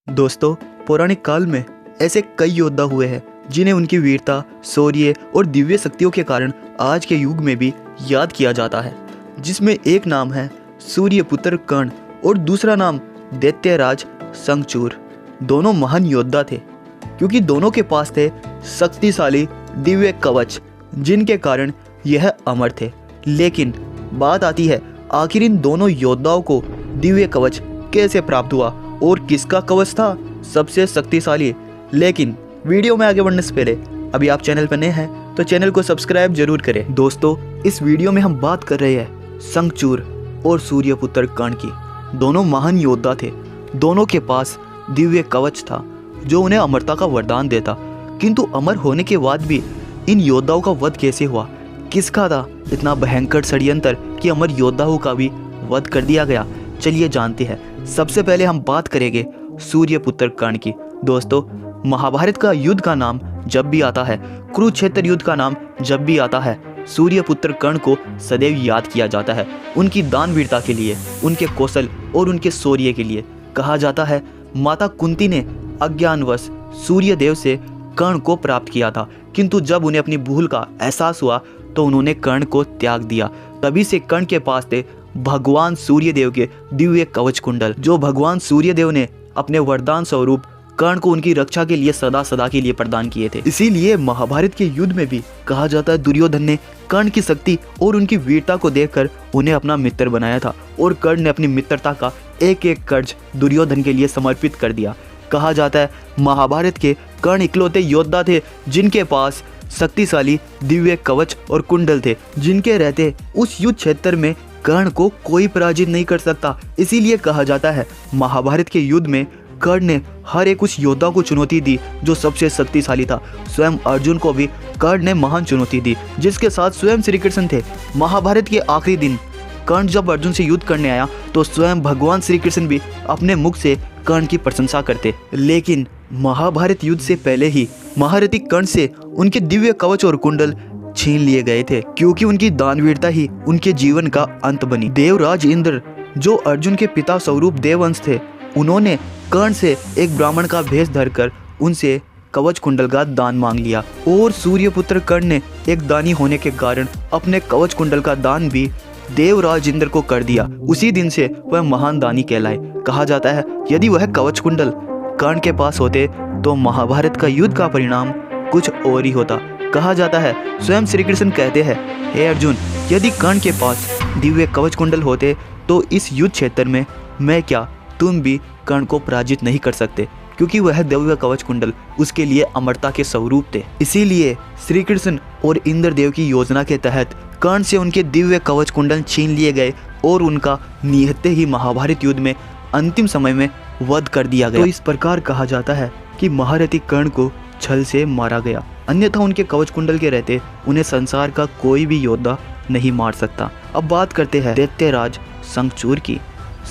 दोस्तों, पौराणिक काल में ऐसे कई योद्धा हुए हैं जिन्हें उनकी वीरता, शौर्य और दिव्य शक्तियों के कारण आज के युग में भी याद किया जाता है। जिसमें एक नाम है सूर्यपुत्र कर्ण और दूसरा नाम दैत्यराज शंखचूड़। दोनों महान योद्धा थे क्योंकि दोनों के पास थे शक्तिशाली दिव्य कवच जिनके कारण यह अमर थे। लेकिन बात आती है, आखिर इन दोनों योद्धाओं को दिव्य कवच कैसे प्राप्त हुआ और किसका कवच था सबसे शक्तिशाली। लेकिन वीडियो में आगे बढ़ने से पहले अभी आप चैनल पर नए हैं तो चैनल को सब्सक्राइब जरूर करें। दोस्तों, इस वीडियो में हम बात कर रहे हैं शंखचूड़ और सूर्यपुत्र कर्ण की। दोनों महान योद्धा थे, दोनों के पास दिव्य कवच था जो उन्हें अमरता का वरदान देता। किंतु अमर होने के बाद भी इन योद्धाओं का वध कैसे हुआ, किसका था इतना भयंकर षड्यंत्र कि अमर योद्धाओं का भी वध कर दिया गया, चलिए जानते हैं। सबसे पहले हम बात करेंगे सूर्यपुत्र कर्ण की। दोस्तों, महाभारत का युद्ध का नाम जब भी आता है, कुरुक्षेत्र युद्ध का नाम जब भी आता है, सूर्यपुत्र कर्ण को सदैव याद किया जाता है। उनकी दानवीरता के लिए, उनके कौशल और उनके शौर्य के लिए। कहा जाता है माता कुंती ने अज्ञानवश सूर्यदेव से कर्ण को प्राप्त किया था, किंतु जब उन्हें अपनी भूल का एहसास हुआ तो उन्होंने कर्ण को त्याग दिया। तभी से कर्ण के पास थे भगवान सूर्यदेव के दिव्य कवच कुंडल, जो भगवान सूर्यदेव ने अपने वरदान स्वरूप कर्ण को उनकी रक्षा के लिए सदा सदा के लिए प्रदान किए थे। इसीलिए महाभारत के युद्ध में भी कहा जाता है दुर्योधन ने कर्ण की शक्ति और उनकी वीरता को देखकर उन्हें अपना मित्र बनाया था और कर्ण ने अपनी मित्रता का एक एक कर्ज दुर्योधन के लिए समर्पित कर दिया। कहा जाता है महाभारत के कर्ण इकलौते योद्धा थे जिनके पास शक्तिशाली दिव्य कवच और कुंडल थे, जिनके रहते उस युद्ध क्षेत्र में कर्ण को कोई पराजित नहीं कर सकता। इसीलिए कहा जाता है महाभारत के युद्ध में कर्ण ने हर एक उस योद्धा को चुनौती दी जो सबसे शक्तिशाली था। स्वयं अर्जुन को भी कर्ण ने महान चुनौती दी, जिसके साथ स्वयं श्री कृष्ण थे। महाभारत के आखिरी दिन कर्ण जब अर्जुन से युद्ध करने आया तो स्वयं भगवान श्री कृष्ण भी अपने मुख से कर्ण की प्रशंसा करते। लेकिन महाभारत युद्ध से पहले ही महारथी कर्ण से उनके दिव्य कवच और कुंडल छीन लिए गए थे, क्योंकि उनकी दानवीरता ही उनके जीवन का अंत बनी। देवराज इंद्र, जो अर्जुन के पिता स्वरूप देववंश थे, उन्होंने कर्ण से एक ब्राह्मण का भेष धरकर उनसे कवच कुंडल का दान मांग लिया और सूर्यपुत्र कर्ण ने एक दानी होने के कारण अपने कवच कुंडल का दान भी देवराज इंद्र को कर दिया। उसी दिन से वह महान दानी कहलाए। कहा जाता है यदि वह कवच कुंडल कर्ण के पास होते तो महाभारत का युद्ध का परिणाम कुछ और ही होता। कहा जाता है स्वयं श्री कृष्ण कहते हैं, हे अर्जुन, यदि कर्ण के पास दिव्य कवच कुंडल होते तो इस युद्ध क्षेत्र में मैं क्या तुम भी कर्ण को पराजित नहीं कर सकते, क्योंकि वह दिव्य कवच कुंडल उसके लिए अमरता के स्वरूप थे। इसीलिए श्री कृष्ण और इंद्रदेव की योजना के तहत कर्ण से उनके दिव्य कवच कुंडल छीन लिए गए और उनका निहत्ते ही महाभारत युद्ध में अंतिम समय में वध कर दिया गया। तो इस प्रकार कहा जाता है कि महारथी कर्ण को छल से मारा गया, अन्यथा उनके कवच कुंडल के रहते उन्हें संसार का कोई भी योद्धा नहीं मार सकता। अब बात करते हैं दैत्यराज शंखचूड़ की।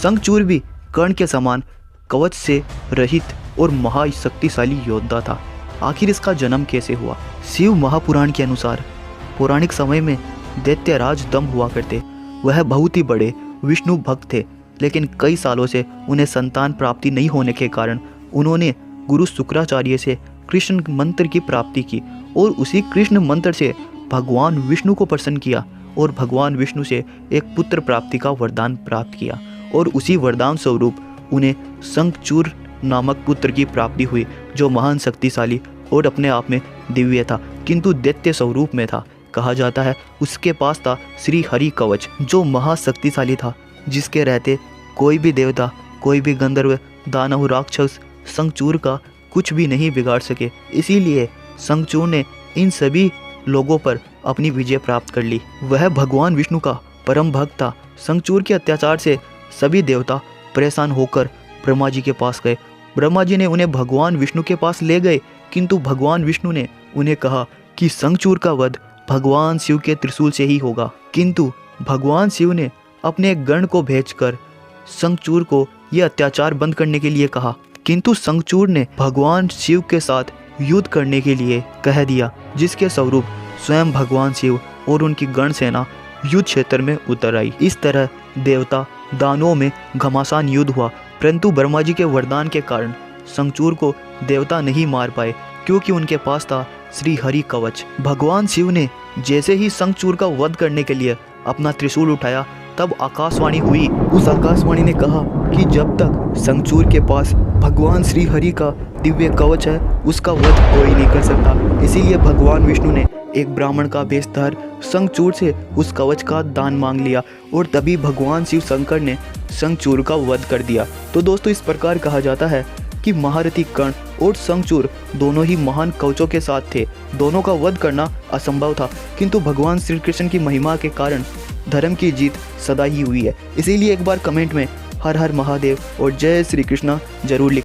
शंखचूड़ भी कर्ण के समान कवच से रहित और महाशक्तिशाली योद्धा था। आखिर इसका जन्म कैसे हुआ? शिव महापुराण के अनुसार पौराणिक समय में दैत्यराज दम हुआ करते। वह बहुत ही बड़े विष्णु भक्त थे, लेकिन कई सालों से उन्हें संतान प्राप्ति नहीं होने के कारण उन्होंने गुरु शुक्राचार्य से कृष्ण मंत्र की प्राप्ति की और उसी कृष्ण मंत्र से भगवान विष्णु को प्रसन्न किया और भगवान विष्णु से एक पुत्र प्राप्ति का वरदान प्राप्त किया और उसी वरदान स्वरूप उन्हें शंखचूड़ नामक पुत्र की प्राप्ति हुई, जो महान शक्तिशाली और अपने आप में दिव्य था, किंतु दैत्य स्वरूप में था। कहा जाता है उसके पास था श्री हरि कवच, जो महाशक्तिशाली था, जिसके रहते कोई भी देवता, कोई भी गंधर्व, दानव, राक्षस शंखचूड़ का कुछ भी नहीं बिगाड़ सके। इसीलिए शंखचूड़ ने इन सभी लोगों पर अपनी विजय प्राप्त कर ली। वह भगवान विष्णु का परम भक्त था। शंखचूड़ के अत्याचार से सभी देवता परेशान होकर ब्रह्मा जी के पास गए। ब्रह्मा जी ने उन्हें भगवान विष्णु के पास ले गए, किंतु भगवान विष्णु ने उन्हें कहा कि शंखचूड़ का वध भगवान शिव के त्रिशूल से ही होगा। किंतु भगवान शिव ने अपने गण को भेजकर शंखचूड़ को यह अत्याचार बंद करने के लिए कहा, किंतु शंखचूड़ ने भगवान शिव के साथ युद्ध करने के लिए कह दिया, जिसके स्वरूप स्वयं भगवान शिव और उनकी गण सेना युद्ध क्षेत्र में उतर आई। इस तरह देवता दानवों में घमासान युद्ध हुआ, परंतु ब्रह्मा जी के वरदान के कारण शंखचूड़ को देवता नहीं मार पाए क्योंकि उनके पास था श्री हरि कवच। भगवान शिव ने जैसे ही शंखचूड़ का वध करने के लिए अपना त्रिशूल उठाया तब आकाशवाणी हुई। उस आकाशवाणी ने कहा कि जब तक शंखचूड़ के पास भगवान श्री हरि का दिव्य कवच है उसका वध कोई नहीं कर सकता। इसीलिए भगवान विष्णु ने एक ब्राह्मण का वेश धर शंखचूड़ से उस कवच का दान मांग लिया और तभी भगवान शिव शंकर ने शंखचूड़ का वध कर दिया। तो दोस्तों, इस प्रकार कहा जाता है कि महारथी कर्ण और शंखचूड़ दोनों ही महान कवचों के साथ थे। दोनों का वध करना असंभव था, किंतु भगवान श्री कृष्ण की महिमा के कारण धर्म की जीत सदा ही हुई है। इसीलिए एक बार कमेंट में हर हर महादेव और जय श्री कृष्णा जरूर लिख